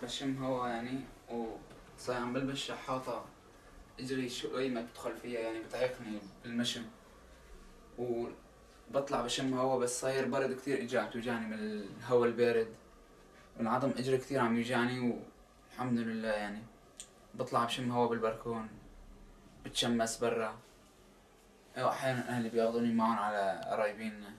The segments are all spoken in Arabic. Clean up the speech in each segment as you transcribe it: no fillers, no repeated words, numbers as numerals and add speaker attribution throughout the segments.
Speaker 1: بشم هوا يعني وصاير عم بلبس شحاطة، اجري شوي ما بدخل فيها يعني بتعيقني بالمشم، وبطلع بشم هوا بس صاير برد كتير، اجري عم توجعني من الهوا البارد، والعظم اجري كتير عم يوجعني، والحمد لله يعني بطلع بشم هوا بالبركون، بتشمس برا. احيانا اهلي بياخذوني معهم على قرايبينا،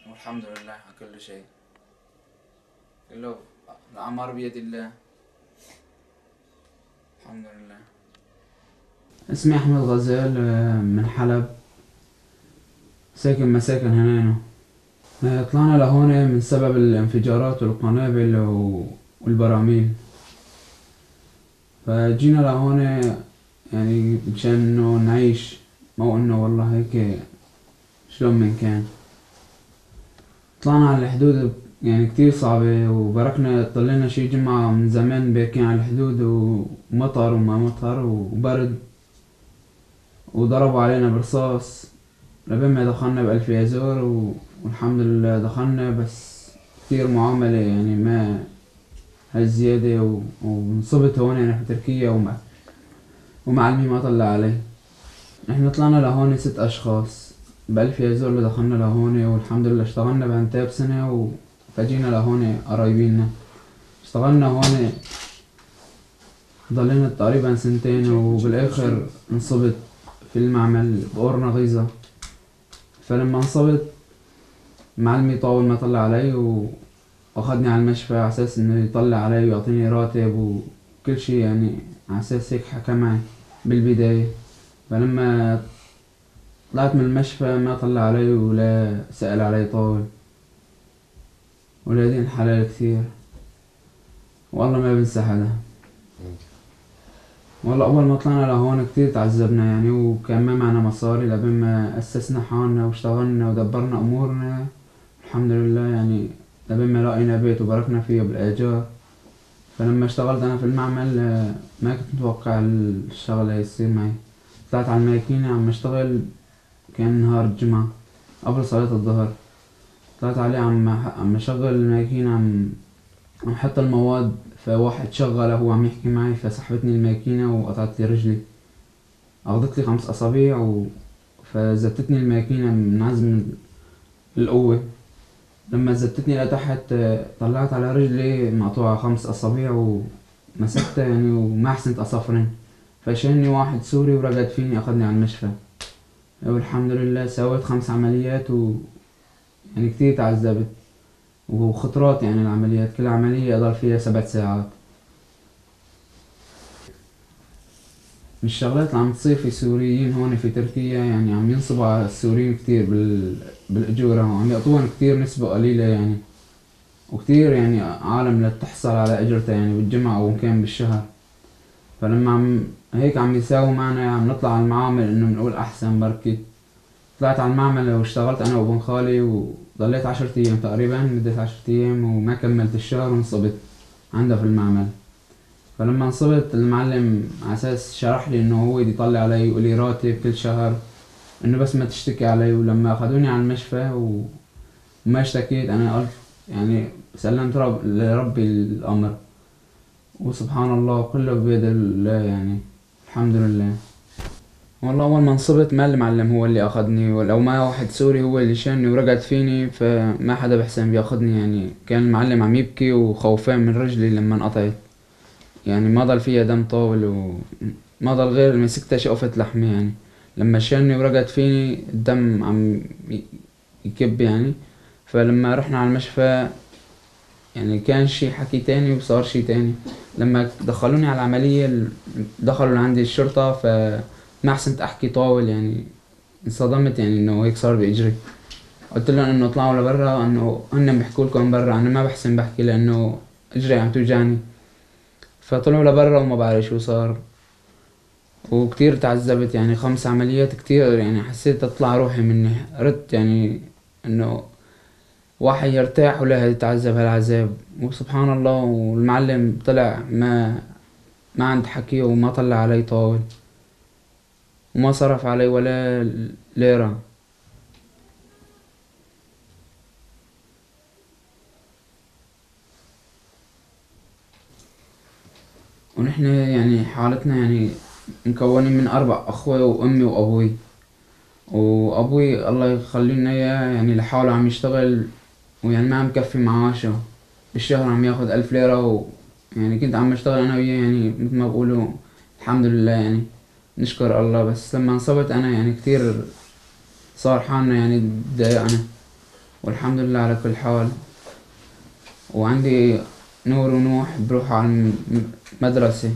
Speaker 1: والحمد لله على كل شيء، كله الأعمار بيد الله، الحمد لله. اسمي أحمد غزال، من حلب، ساكن مساكن هنانو. طلعنا لهون من سبب الانفجارات والقنابل والبراميل، فجينا لهون يعني مشان انه نعيش، مو انه والله هيك شلون من كان. طلعنا على الحدود يعني كتير صعبة، وبركنا طلعنا شي جمعة من زمان باكين على الحدود، ومطر وما مطر وبرد، وضربوا علينا برصاص لبين ما دخلنا بألف يازور، والحمد لله دخلنا، بس كتير معاملة يعني ما هالزيادة، وانصبت هون أنا في تركيا، ومعلمي ما طلع علي. احنا طلعنا لهون 6 أشخاص بألف يازور اللي دخلنا لهون، والحمد لله اشتغلنا بعنتاب سنة، فجينا لهون قرايبينا، اشتغلنا هون ضلينا تقريبا سنتين، وبالآخر انصبت في المعمل بقرنا غيظة. فلما انصبت معلمي طول ما طلع علي، واخدني على المشفى على اساس انه يطلع علي ويعطيني راتب وكل شي، يعني على اساس هيك حكى معي بالبداية. فلما طلعت من المشفى ما طلع علي ولا سأل علي طول، ولادين حلال كثير، والله ما بنسى حدا. والله أول ما طلعنا لهون كتير تعذبنا يعني، وكان ما معنا مصاري لبين ما أسسنا حالنا واشتغلنا ودبرنا أمورنا، الحمد لله يعني لبين ما لقينا بيت وباركنا فيه بالإيجار. فلما اشتغلت أنا في المعمل ما كنت متوقع الشغلة يصير معي. طلعت على الماكينة عم اشتغل، كان نهار الجمعة قبل صلاة الظهر، طلعت عليه عم اشغل الماكينة، عم حط المواد، فواحد شغله وهو عم يحكي معي، فسحبتني الماكينة وقطعت لي رجلي، أخذت لي 5 أصابع، فزتتني الماكينة من عزم القوة. لما زتتني لتحت طلعت على رجلي مقطوعة 5 أصابع، ومسكتها يعني وما حسنت أصفرن، فشاني واحد سوري ورقد فيني أخذني على المشفى، والحمد لله سويت 5 عمليات، يعني كتير تعذبت، وخطرات يعني العمليات، كل عملية أضل فيها 7 ساعات. من الشغلات اللي عم تصير في سوريين هون في تركيا، يعني عم ينصبوا على السوريين كتير بالأجورة، وعم يعطوهم كتير نسبة قليلة يعني، وكتير يعني عالم لا تحصل على أجرتها يعني بالجمعة أو كان بالشهر. فلما هيك عم يساووا معنا، عم نطلع على المعامل إنه بنقول أحسن بركي. طلعت على المعمل واشتغلت أنا وابن خالي، وضليت 10 أيام تقريبا، مدة 10 أيام وما كملت الشهر، وانصبت عنده في المعمل. فلما انصبت المعلم على اساس شرح لي انه هو يطلع علي ويقول لي راتب كل شهر، انه بس ما تشتكي علي. ولما اخذوني على المشفى وما اشتكيت، انا قلت يعني سلمت لربي الامر، وسبحان الله كله بيد الله يعني، الحمد لله. والله اول ما انصبت ما المعلم هو اللي اخذني، ولو ما واحد سوري هو اللي شاني ورقد فيني، فما حدا بحسن بياخذني يعني. كان المعلم عم يبكي وخوفان من رجلي لما انقطعت، يعني ما ضل فيها دم طاول، وما ضل غير مسكتها شقفة لحمة يعني. لما شالني ورقد فيني الدم عم يكب يعني. فلما رحنا على المشفى يعني كان شي حكي تاني وصار شي تاني. لما دخلوني على العملية دخلوا لعندي الشرطة، فما حسنت احكي طاول يعني، انصدمت يعني انه هيك صار بإجري. قلت لهم انه اطلعوا لبرا، انه هن بيحكوا لكم برا، انا ما بحسن بحكي لانه اجري عم توجعني. فطلعوا لبرا وما بعرف شو صار، وكتير تعذبت يعني. 5 عمليات كتير يعني، حسيت اطلع روحي مني، ردت يعني انه واحد يرتاح ولا يتعذب هالعذاب. وسبحان الله، والمعلم طلع ما عند حكي، وما طلع علي طاول، وما صرف علي ولا ليرة. نحن يعني حالتنا يعني مكونين من 4 أخوة وأمي وأبوي. وأبوي الله يخلي لنا إياه يعني لحاله عم يشتغل، ويعني ما عم يكفي معاشه، بالشهر عم ياخد 1000 ليرة. يعني كنت عم اشتغل أنا وياه، يعني مثل ما بقولوا الحمد لله يعني نشكر الله. بس لما انصبت أنا يعني كتير صار حالنا يعني ضايقنا، والحمد لله على كل حال. وعندي نور ونوح بروحوا على المدرسة،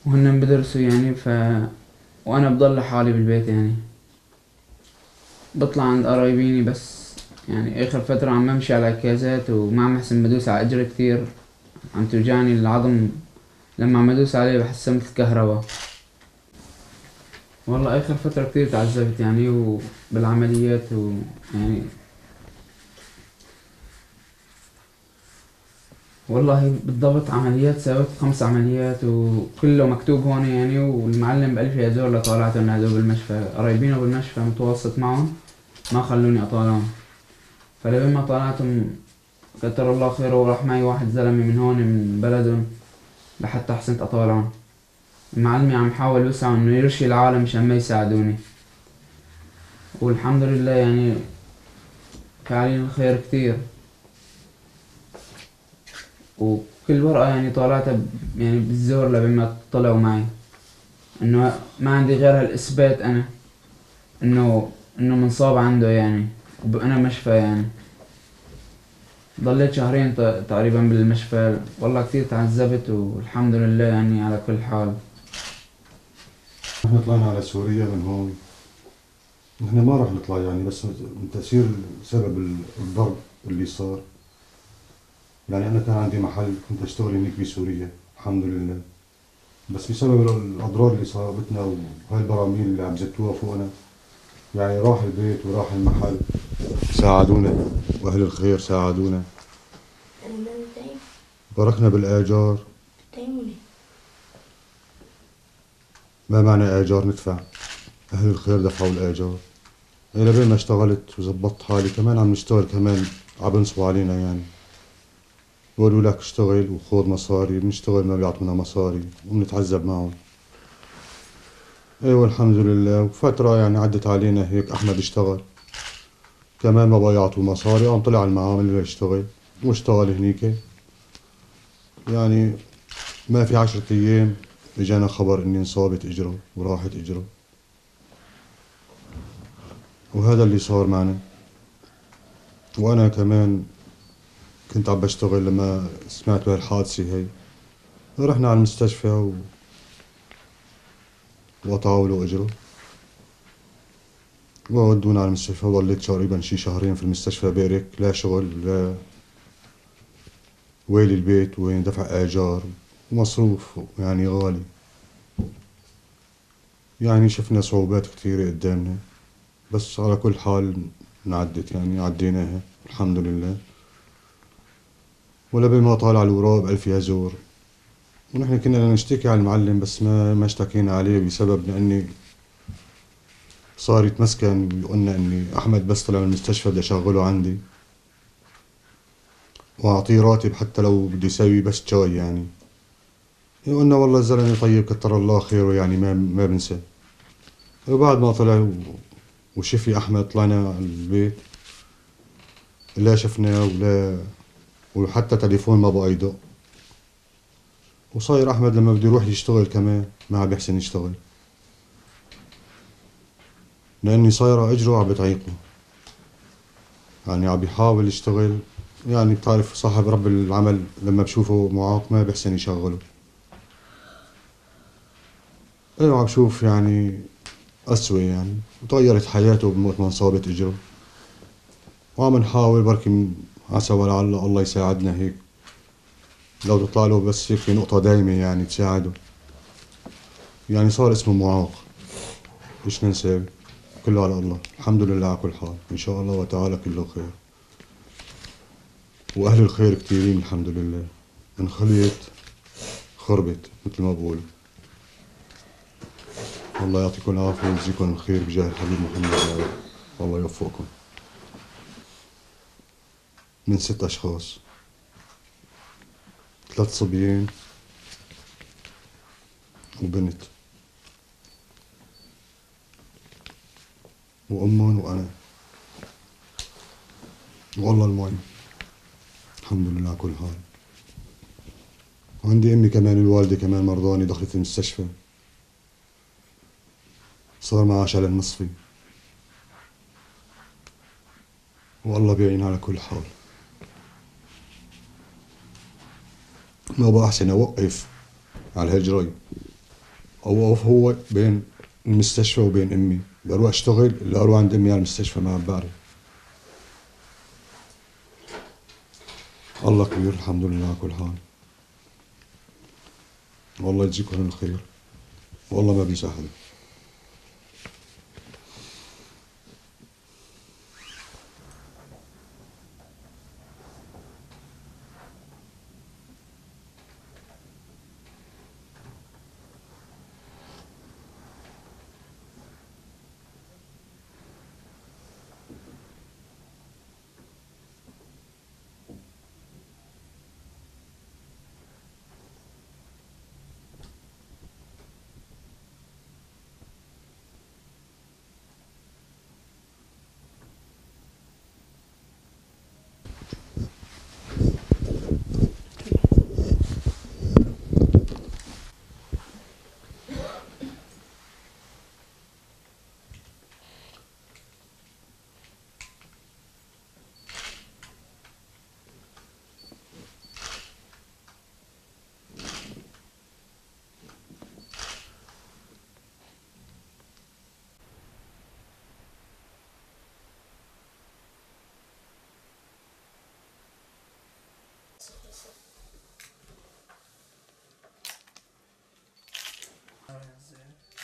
Speaker 1: وهن بدرسوا يعني وأنا بضل لحالي بالبيت. يعني بطلع عند قرايبيني بس، يعني آخر فترة عم بمشي على كازات وما عم أحسن بدوس على أجري كتير، عم توجعني العظم لما عم أدوس عليه بحسها مثل كهربا. والله آخر فترة كتير تعذبت يعني وبالعمليات ويعني والله بالضبط عمليات، سويت 5 عمليات وكله مكتوب هون يعني، والمعلم بألف يا زول لطالعتهم هذول بالمشفى، قرايبينه بالمشفى متواصل معهم ما خلوني أطالعهم. فلبين ما طلعتهم كتر الله خيره، وراح معي واحد زلمة من هون من بلدهم لحتى حسنت أطالعهم. معلمي عم يحاول يوسع انه يرشي العالم مشان ما يساعدوني، والحمد لله يعني فاعلين الخير كتير. وكل ورقة يعني طالعتها يعني بالزور لبين ما طلعوا معي، انه ما عندي غير هالإثبات انا انه منصاب عنده يعني، انا مشفى يعني. ضليت شهرين تقريبا بالمشفى، والله كتير تعذبت والحمد لله يعني على كل حال.
Speaker 2: احنا طلعنا على سوريا من هون. احنا ما راح نطلع يعني، بس من تأثير سبب الضرب اللي صار. يعني انا كان عندي محل كنت اشتغل هناك بسوريا الحمد لله، بس بسبب الاضرار اللي صابتنا وهاي البراميل اللي عم زتوها فوقنا، يعني راح البيت وراح المحل. ساعدونا واهل الخير ساعدونا، باركنا بالاجار. ما معنى اجار ندفع؟ اهل الخير دفعوا الاجار. إلى بين ما اشتغلت وزبطت حالي كمان عم نشتغل كمان، عم بنصبوا علينا يعني. بقولوا لك اشتغل وخذ مصاري، بنشتغل ما بيعطونا مصاري وبنتعذب معهم. ايوه الحمد لله. وفترة يعني عدت علينا هيك احمد اشتغل كمان ما بقى يعطوا مصاري، قام طلع على المعامل يشتغل واشتغل هنيك. يعني ما في 10 ايام اجانا خبر اني انصابت اجره وراحت اجره، وهذا اللي صار معنا. وانا كمان كنت عم بشتغل لما سمعت بهالحادثة هي، رحنا على المستشفى وقطعوا له اجره وودونا على المستشفى. ضليت تقريبا شي شهرين في المستشفى بارك، لا شغل لا ويلي البيت وين دفع اجار ومصروف يعني غالي. يعني شفنا صعوبات كثيرة قدامنا، بس على كل حال نعدت يعني عديناها الحمد لله. ولبين ما طالع الوراق بألف يزور. ونحن كنا بدنا نشتكي على المعلم بس ما اشتكينا عليه بسبب لأني صار يتمسكن ويقولنا اني احمد بس طلع من المستشفى بدي اشغله عندي واعطيه راتب حتى لو بده يسوي بس شاي يعني. قلنا والله الزلمه طيب كتر الله خيره يعني ما بنسى. وبعد ما طلع وشفي احمد طلعنا على البيت، لا شفناه وحتى تليفون ما بقى يدق. وصاير احمد لما بده يروح يشتغل كمان ما عم بيحسن يشتغل، لاني صايره اجره عم بتعيقه. يعني عم بيحاول يشتغل، يعني بتعرف صاحب رب العمل لما بشوفه معاق ما بيحسن يشغله. ايوه عم بشوف يعني أسوأ يعني، وتغيرت حياته بموت ما انصابت اجره. وعم نحاول بركي عسى ولعل الله يساعدنا هيك، لو تطلع له بس هيك نقطة دايمة يعني تساعده. يعني صار اسمه معاق، ايش نسوي؟ كله على الله، الحمد لله على كل حال، ان شاء الله وتعالى كله خير. واهل الخير كثيرين الحمد لله. انخليت خربت مثل ما بقول. الله يعطيكم العافية ويجزيكم الخير بجاه الحبيب محمد يا رب. والله يوفقكم. من 6 أشخاص، 3 صبيين وبنت وأمهم وأنا، والله المي الحمد لله على كل حال. وعندي أمي كمان، الوالدة كمان مرضاني، دخلت المستشفى، صار معها شلل نصفي، والله بيعينها على كل حال. ما بقى أحسن أوقف على الهجرة، أوقف هو بين المستشفى وبين أمي، بروح أشتغل اللي أروح عند أمي على المستشفى، ما بعرف. الله كبير الحمد لله على كل حال. والله يجزيكم الخير، والله ما بينسى حدا.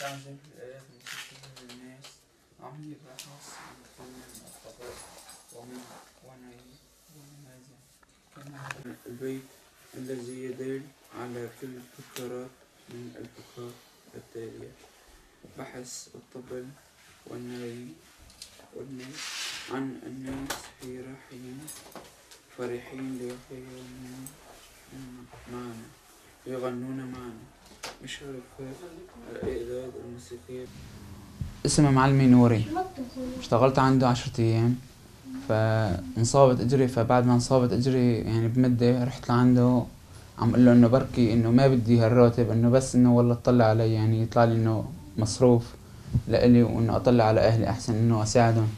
Speaker 1: تعزل الآلات الموسيقية للناس، عملي بحث عن فن الخطأ ومن ونماذج. كما البيت الذي يدل على كل الفقرات من الفقرات التالية: بحث الطبل والناي عن الناس في رحين فرحين يغنون معنا. مشاركة الإعداد الموسيقي. اسمه معلمي نوري، اشتغلت عنده 10 أيام، فانصابت اجري. فبعد ما انصابت اجري يعني بمدة رحت لعنده، عم قله انه بركي انه ما بدي هالراتب، انه بس انه والله اطلع علي، يعني يطلع لي انه مصروف لإلي، وانه اطلع على اهلي احسن، انه اساعدهم.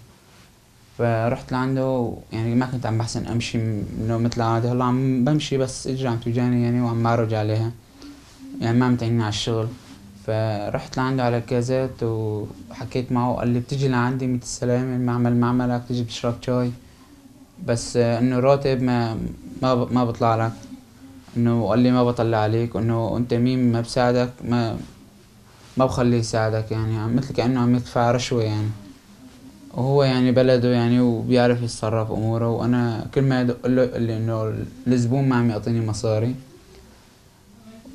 Speaker 1: فرحت لعنده، يعني ما كنت عم بحسن امشي انه مثل عادي، هلا عم بمشي بس اجري عم توجعني يعني، وعم بعرج عليها، يعني ما متعيني على الشغل. فرحت لعنده على كازات وحكيت معه، قال لي بتجي لعندي 100 السلامة، المعمل معملك، بتجي بتشرب شاي، بس انه راتب ما بطلع لك، انه قال لي ما بطلع عليك، وانه انت مين ما بساعدك ما بخليه يساعدك، يعني مثل كأنه عم يدفع رشوة يعني. وهو يعني بلده يعني وبيعرف يتصرف اموره، وانا كل ما ادق له يقول لي انه الزبون ما عم يعطيني مصاري.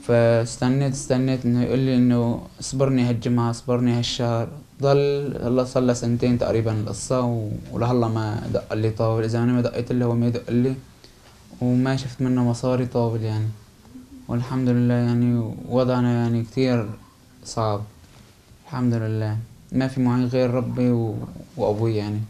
Speaker 1: فاستنيت انه يقول لي انه اصبرني هالجمعة، اصبرني هالشهر. ضل هلا صار له 2 تقريبا القصة، ولهلا ما دق لي طاول. اذا انا ما دقيت له هو ما يدق لي، وما شفت منه مصاري طاول يعني. والحمد لله يعني وضعنا يعني كتير صعب، الحمد لله ما في معين غير ربي وابوي يعني.